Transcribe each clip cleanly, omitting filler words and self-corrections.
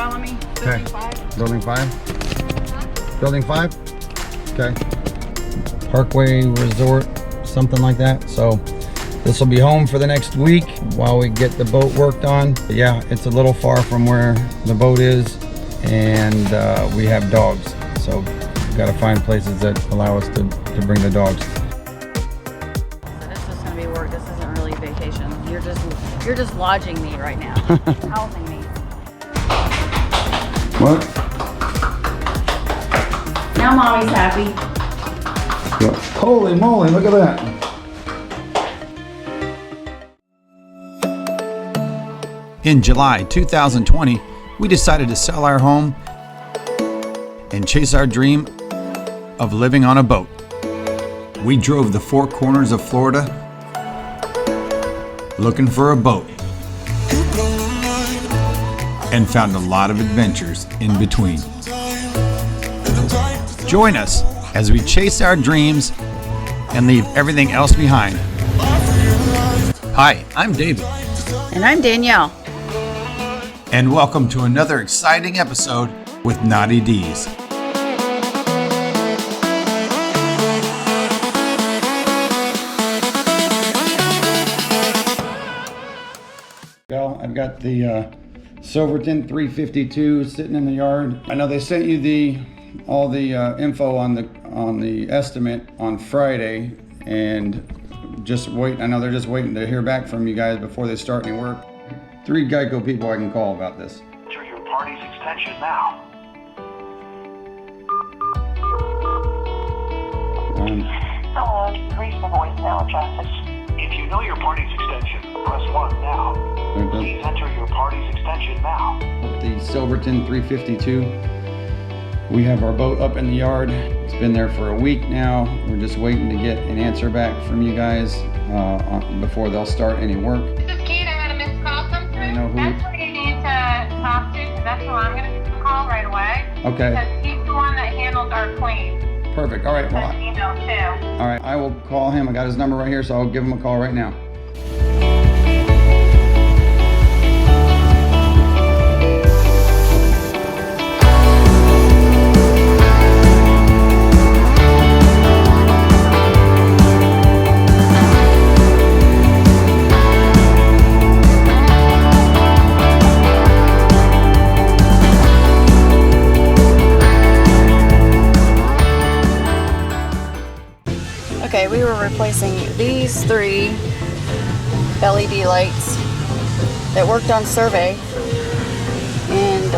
follow me? Building 5. Building 5? Building 5? Okay. Parkway Resort, something like that. So this will be home for the next week while we get the boat worked on. But yeah, it's a little far from where the boat is, and we have dogs. So we've got to find places that allow us to bring the dogs. So this is going to be work. This isn't really vacation. You're just lodging me right now. Housing me. What? Now mommy's happy. Yeah. Holy moly, look at that. In July 2020, we decided to sell our home and chase our dream of living on a boat. We drove the four corners of Florida looking for a boat and found a lot of adventures in between. Join us as we chase our dreams and leave everything else behind. Hi, I'm David. And I'm Danielle. And welcome to another exciting episode with KnottyDeez. Well, I've got the Silverton 352 sitting in the yard. I know they sent you all the info on the estimate on Friday, and just wait. I know they're just waiting to hear back from you guys before they start any work. 3 Geico people I can call about this. Enter your party's extension now. Hello, you've reached the voicemail address. If you know your party's extension, press 1 now. Please enter your party's extension now. The Silverton 352. We have our boat up in the yard. It's been there for a week now. We're just waiting to get an answer back from you guys before they'll start any work. This is Kate. I had a missed call come through. I know who. That's who you need to talk to, because that's who I'm going to call right away. Okay. Because he's the one that handles our claims. Perfect. All right. Well, And email too. all right. I will call him. I got his number right here, so I'll give him a call right now. Okay, we were replacing these 3 LED lights that worked on survey and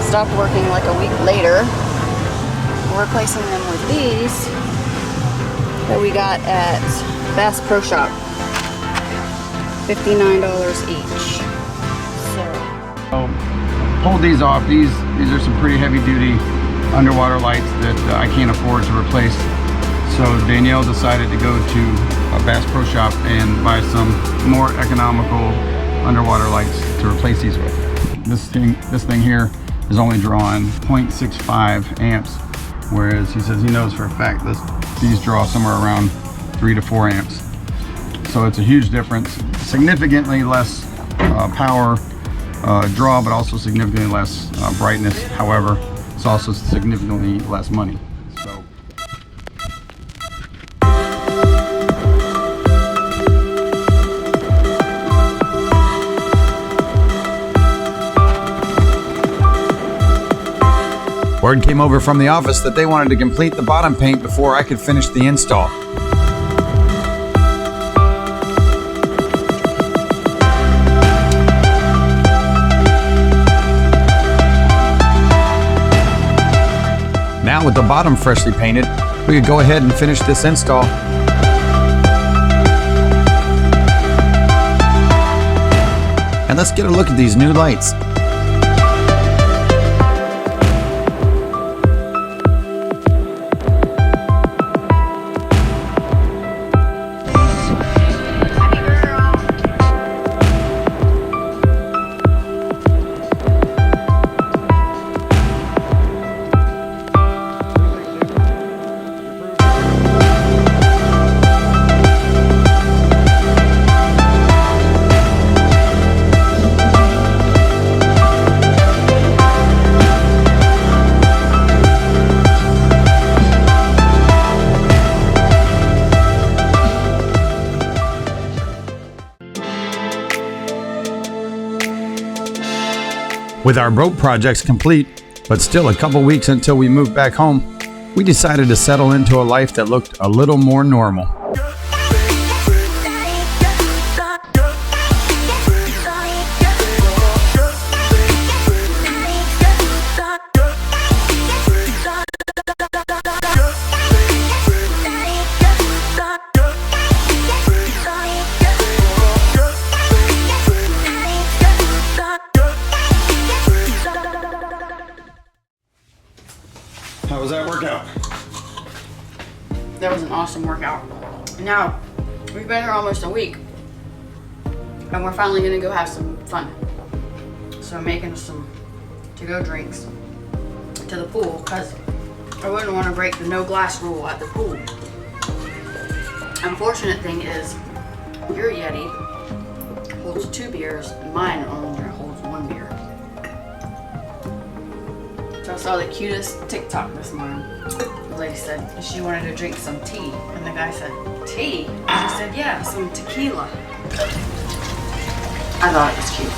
stopped working like a week later. We're replacing them with these that we got at Bass Pro Shop. $59 each. So pulled these off. These are some pretty heavy duty underwater lights that I can't afford to replace. So Danielle decided to go to a Bass Pro Shop and buy some more economical underwater lights to replace these with. This thing here is only drawing 0.65 amps, whereas he says he knows for a fact these draw somewhere around 3 to 4 amps. So it's a huge difference. Significantly less power draw, but also significantly less brightness. However, it's also significantly less money. Word came over from the office that they wanted to complete the bottom paint before I could finish the install. Now with the bottom freshly painted, we could go ahead and finish this install. And let's get a look at these new lights. With our boat projects complete, but still a couple weeks until we moved back home, we decided to settle into a life that looked a little more normal. How was that workout? That was an awesome workout. Now, we've been here almost a week, and we're finally gonna go have some fun. So I'm making some to-go drinks to the pool, because I wouldn't want to break the no glass rule at the pool. Unfortunate thing is, your Yeti holds 2 beers, and mine only holds 1 beer. So I saw the cutest TikTok this morning. The lady said she wanted to drink some tea, and the guy said, tea? And she said, yeah, some tequila. I thought it was cute.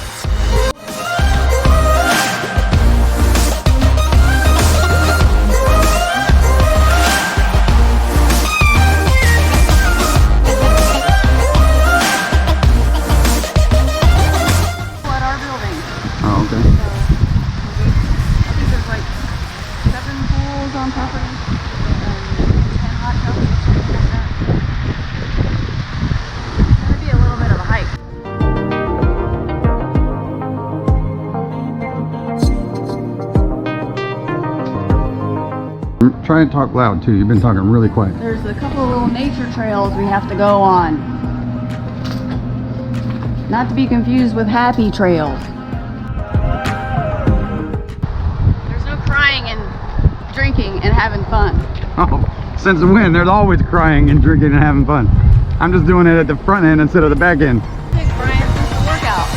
At our building. Oh, okay. I think there's like 7 pools on property and 10 hot tubs or something like that. It's gonna be a little bit of a hike. Try and talk loud too. You've been talking really quiet. There's a couple of little nature trails we have to go on. Not to be confused with happy trails. There's no crying and drinking and having fun. Oh, since when? There's always crying and drinking and having fun. I'm just doing it at the front end instead of the back end. Big Brian, since the workout.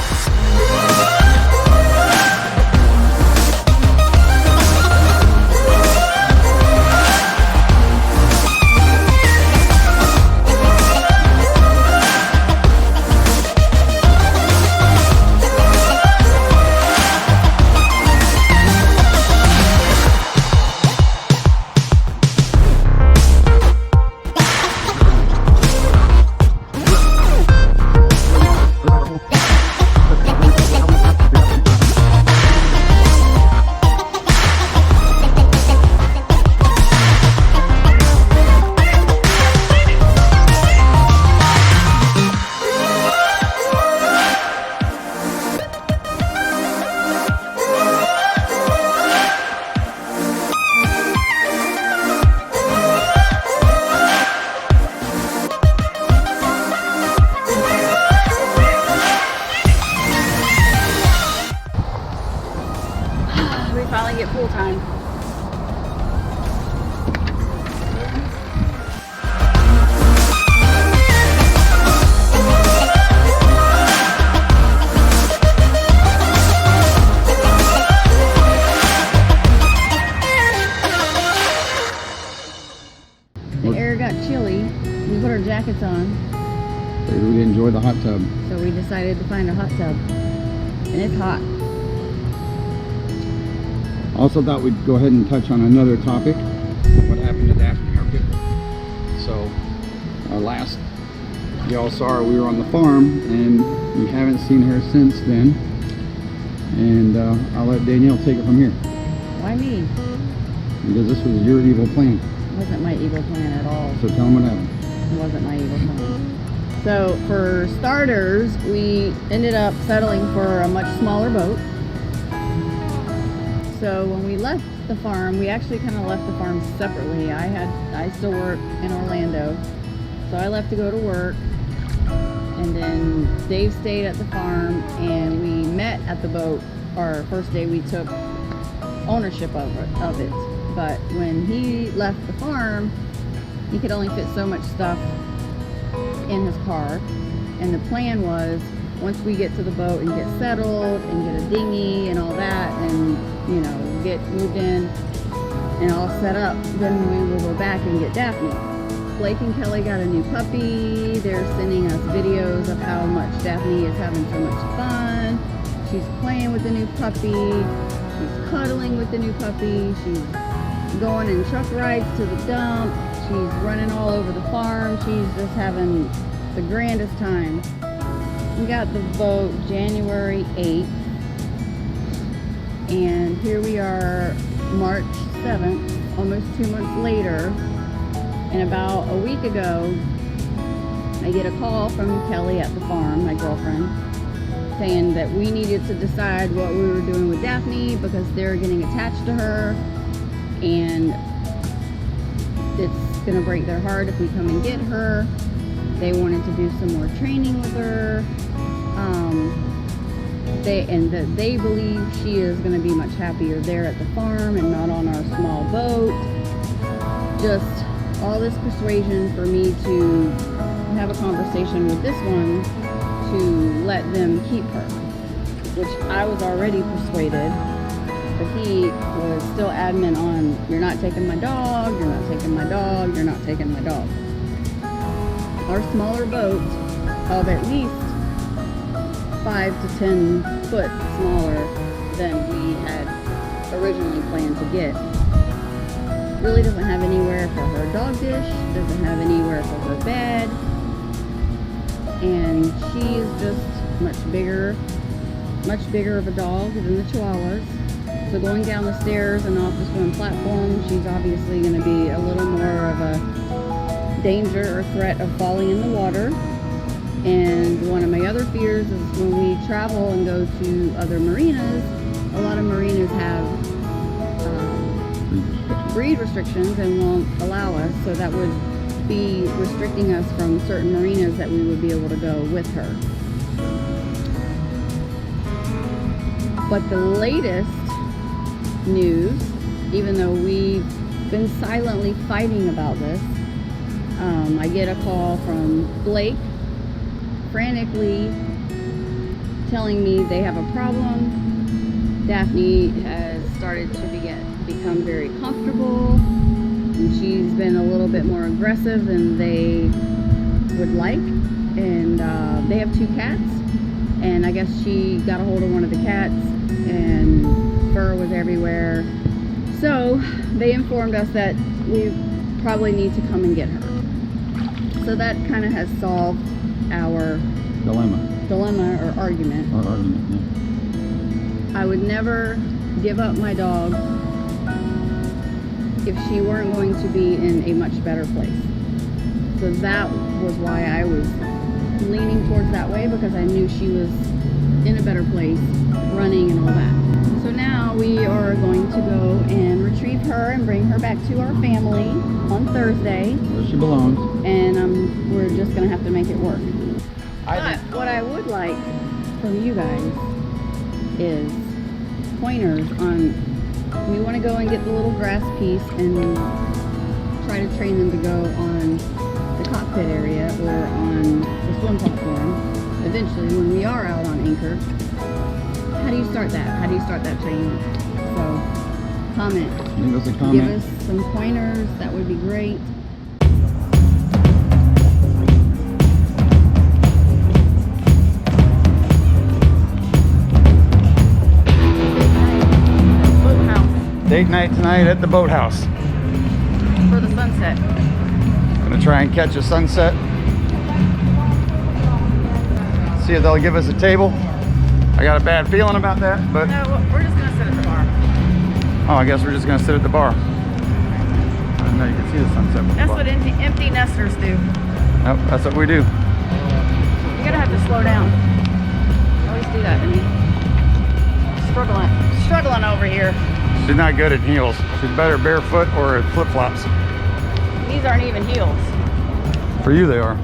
We finally get pool time. The air got chilly. We put our jackets on, We enjoy the hot tub. so we decided to find a hot tub. And it's hot. Also thought we'd go ahead and touch on another topic. What happened to Daphne, our pit bull. So, our last y'all saw her, we were on the farm, and we haven't seen her since then. And I'll let Danielle take it from here. Why me? Because this was your evil plan. It wasn't my evil plan at all. So tell them what happened. It wasn't my evil plan. So for starters, we ended up settling for a much smaller boat. So when we left the farm, we actually kind of left the farm separately. I still work in Orlando, so I left to go to work, and then Dave stayed at the farm, and we met at the boat our first day we took ownership of it. But when he left the farm, he could only fit so much stuff in his car, and the plan was, once we get to the boat and get settled and get a dinghy and all that, and you know, get moved in and all set up, then we will go back and get Daphne. Blake and Kelly got a new puppy. They're sending us videos of how much Daphne is having so much fun. She's playing with the new puppy. She's cuddling with the new puppy. She's going in truck rides to the dump. She's running all over the farm. She's just having the grandest time. We got the boat January 8th. And here we are March 7th, almost 2 months later. And about a week ago, I get a call from Kelly at the farm, my girlfriend, saying that we needed to decide what we were doing with Daphne because they're getting attached to her and it's gonna break their heart if we come and get her. They wanted to do some more training with her. They believe she is gonna be much happier there at the farm and not on our small boat. Just all this persuasion for me to have a conversation with this one to let them keep her, which I was already persuaded, but he was still adamant on, you're not taking my dog, you're not taking my dog, you're not taking my dog. Our smaller boat of at least 5 to 10 foot smaller than we had originally planned to get really doesn't have anywhere for her dog dish, doesn't have anywhere for her bed, and she is just much bigger of a dog than the Chihuahuas. So going down the stairs and off the swim platform, she's obviously going to be a little more of a danger or threat of falling in the water. And one of my other fears is when we travel and go to other marinas, a lot of marinas have breed restrictions and won't allow us, so that would be restricting us from certain marinas that we would be able to go with her. But the latest news, even though we've been silently fighting about this, I get a call from Blake frantically telling me they have a problem. Daphne has started to become very comfortable, and she's been a little bit more aggressive than they would like. And they have 2 cats, and I guess she got a hold of one of the cats and fur was everywhere. So they informed us that we probably need to come and get her. So that kind of has solved our dilemma or argument. Yeah. I would never give up my dog if she weren't going to be in a much better place. So that was why I was leaning towards that way, because I knew she was in a better place, running and all that. So now we are going to go and retrieve her and bring her back to our family on Thursday. Where she belongs. And we're just gonna have to make it work. But what I would like from you guys is pointers on, we want to go and get the little grass piece and try to train them to go on the cockpit area or on the swim platform eventually when we are out on anchor. How do you start that? How do you start that training? So comment. Leave us a comment. Give us some pointers. That would be great. Date night tonight at the Boathouse. For the sunset. Gonna try and catch a sunset. See if they'll give us a table. I got a bad feeling about that, but... No, we're just gonna sit at the bar. Oh, I guess we're just gonna sit at the bar. I didn't know you could see the sunset from the That's bar. what empty nesters do. Nope, that's what we do. You're gonna have to slow down. I always do that to me. Struggling over here. She's not good at heels. She's better barefoot or at flip-flops. These aren't even heels. For you, they are.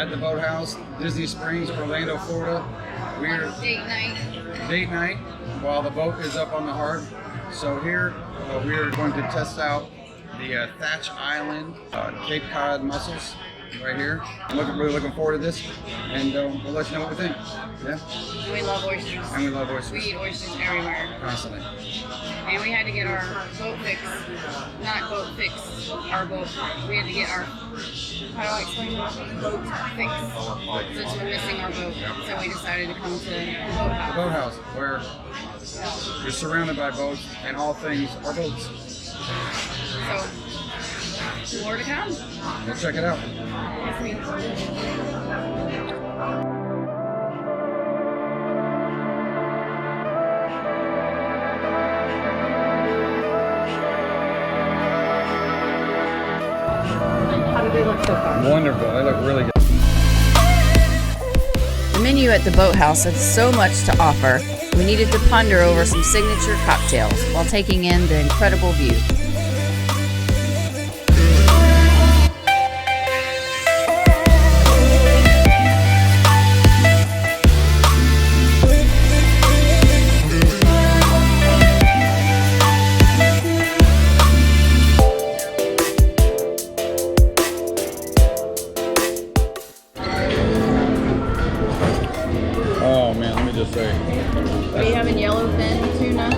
at the Boathouse, Disney Springs, Orlando, Florida. We're date night while the boat is up on the harbor. So here we are going to test out the Thatch Island Cape Cod mussels right here. I'm really looking forward to this, and we'll let you know what we think. Yeah. We love oysters. And we love oysters. We eat oysters everywhere. Constantly. And we had to get our boat fix. Not boat fix. Our boat. We had to get our. How do I explain that? Boat fix. Since we're missing our boat, so we decided to come to the Boathouse. The Boathouse, where you're surrounded by boats and all things are boats. So, more to come. We'll check it out. How do they look so far? Wonderful. They look really good. The menu at the Boathouse had so much to offer, we needed to ponder over some signature cocktails while taking in the incredible view. Oh man, let me just say. Are you having yellowfin tuna?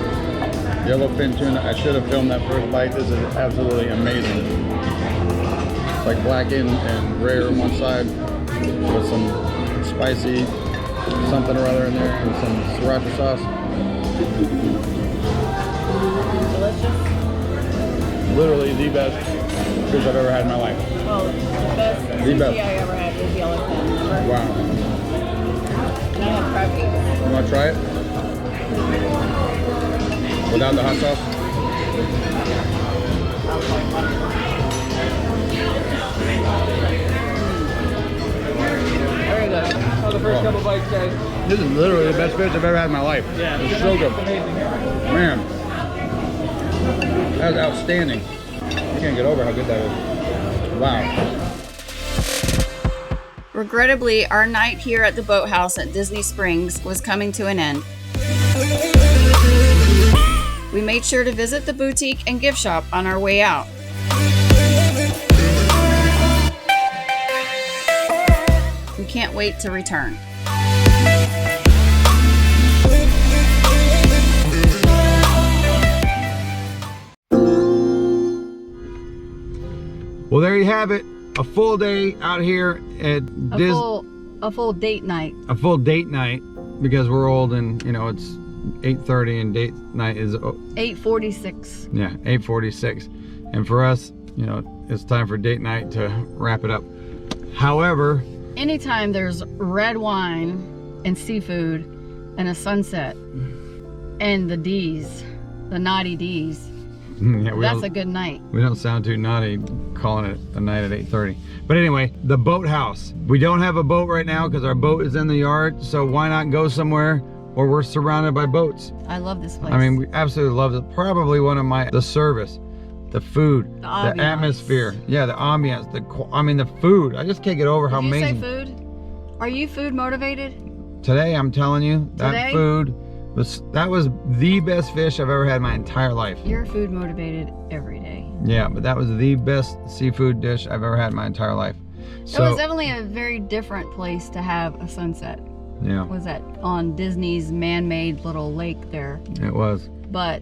Yellowfin tuna. I should have filmed that first bite. This is absolutely amazing. It's like blackened and rare on one side with some spicy something or other in there and some sriracha sauce. Delicious. Literally the best fish I've ever had in my life. Well, the best sushi best. I ever had was yellowfin. Remember? Wow. And I had crab cakes. You want to try it? Without the hot sauce? Very good. Oh, the first couple bites, guys. This is literally the best fish I've ever had in my life. Yeah, It's so good. amazing. Man, that was outstanding. You can't get over how good that is. Wow. Regrettably, our night here at the Boathouse at Disney Springs was coming to an end. We made sure to visit the boutique and gift shop on our way out. We can't wait to return. Well, there you have it. A full day out here at A full date night. a full date night because we're old and you know it's 8:30 and date night is 8:46. yeah 8:46, and for us, you know, it's time for date night to wrap it up. However, Anytime there's red wine and seafood and a sunset and the D's, the KnottyDeez, yeah, that's a good night. we don't sound too naughty calling it a night at 8:30. But anyway, the Boathouse. We don't have a boat right now because our boat is in the yard, so why not go somewhere where we're surrounded by boats? I love this place. I mean, we absolutely love it. Probably one of the service, the food, The the ambiance. atmosphere, yeah, the ambiance, the food. I just can't get over how Did you amazing. say food? Are you food motivated? Today, I'm telling you, that Today? food was the best fish I've ever had in my entire life. You're food motivated every day. Yeah, but that was the best seafood dish I've ever had in my entire life. It So, was definitely a very different place to have a sunset. yeah, Was that on Disney's man-made little lake there? it was. But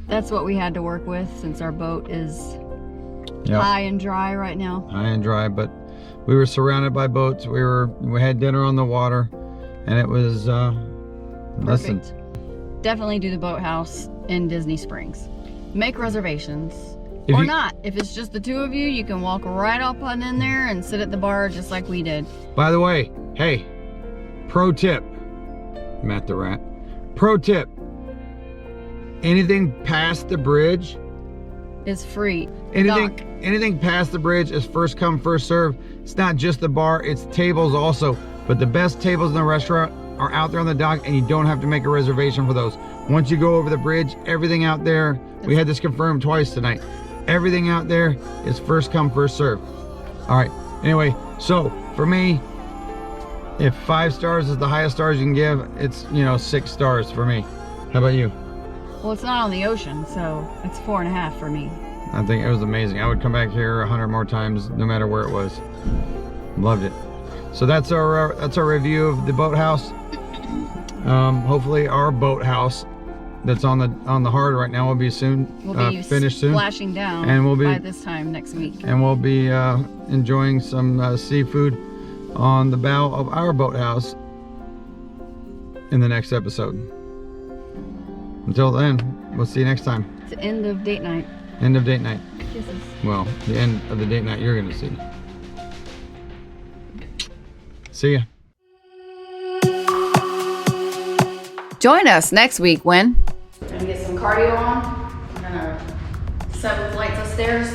that's what we had to work with since our boat is Yeah, high and dry right now. high and dry, but we were surrounded by boats. We had dinner on the water, and it was listen. Perfect. Definitely do the Boathouse in Disney Springs. Make reservations. If Or you- not. If it's just the two of you, you can walk right up on in there and sit at the bar just like we did. By the way, hey, pro tip, Matt the Rat. Pro tip: anything past the bridge, It's free. anything Dock. anything past the bridge is first come first serve. It's not just the bar, it's tables also. But the best tables in the restaurant are out there on the dock, and you don't have to make a reservation for those. Once you go over the bridge, everything out there, we had this confirmed twice tonight. Everything out there is first come first serve. All right, Anyway, so for me, if 5 stars is the highest stars you can give, it's, you know, 6 stars for me. How about you? Well, it's not on the ocean, so it's 4.5 for me. I think it was amazing. I would come back here 100 more times, no matter where it was. Loved it. So that's our review of the boathouse. Hopefully our boathouse that's on the hard right now will be soon finished soon, splashing down, and we'll be by this time next week. And we'll be enjoying some seafood on the bow of our boathouse in the next episode. Until then, we'll see you next time. It's the end of date night. End of date night. Kisses. Well, the end of the date night you're gonna see. See ya. Join us next week when we're gonna get some cardio on. We're gonna 7 flights of stairs.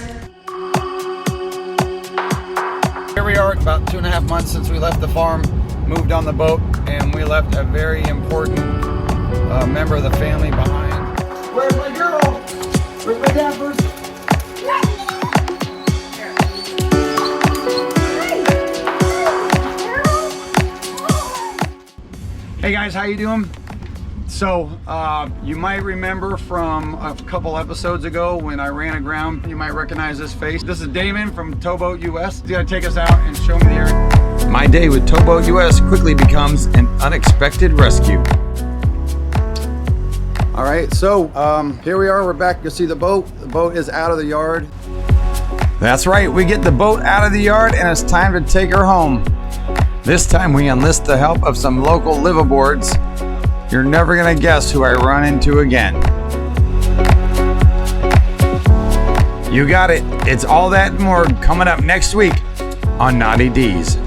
Here we are, about 2.5 months since we left the farm, moved on the boat, and we left a very important member of the family behind. Where's my girl? Where's my dappers? Hey guys, how you doing? So, you might remember from a couple episodes ago when I ran aground, you might recognize this face. This is Damon from Towboat US. He's gonna take us out and show me the area. My day with Towboat US quickly becomes an unexpected rescue. All right, so here we are, we're back. You'll see the boat. The boat is out of the yard. That's right, we get the boat out of the yard and it's time to take her home. This time we enlist the help of some local liveaboards. You're never gonna guess who I run into again. You got it. It's all that and more coming up next week on KnottyDeez.